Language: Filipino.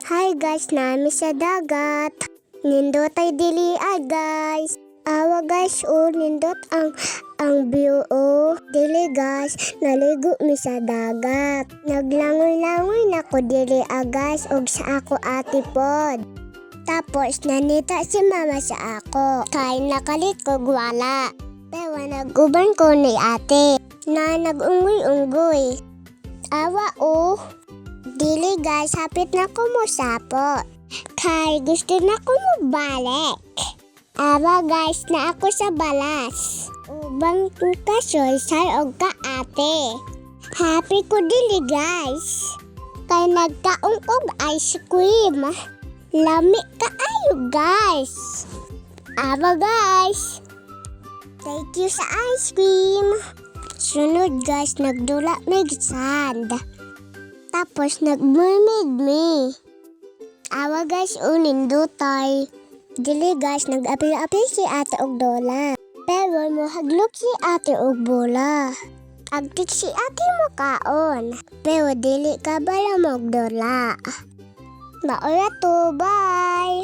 Hi guys, nami sa dagat. Nindot ay dili guys. Awa guys, nindot ang view Dili guys, naligo mi sa dagat. Naglangoy-langoy na ko dili guys og sa ako ate pod. Tapos nanita si mama sa ako. Kay nakalit ko gwala. Pero naguban ko ni ate na nag-unggoy-unggoy. Awa Dili guys, hapit na ko mo sapot. Kay gusto na ko mo balik. Awa guys, na ako sa balas. Ubang ka soy-soy og ka ate. Happy ko dili guys. Kay nagkaong og ice cream. Lami kaayo guys. Awa guys. Thank you sa ice cream. Sunod guys, nagdula mig sand. Tapos nag-mermaid me. Awa guys, nindutay. Dili guys, nag-apil-apil si ate og dola. Pero mohaglok si ate og bola. Agtik si ate mo kaon. Pero dili ka bala mo og dola. Maura to, bye!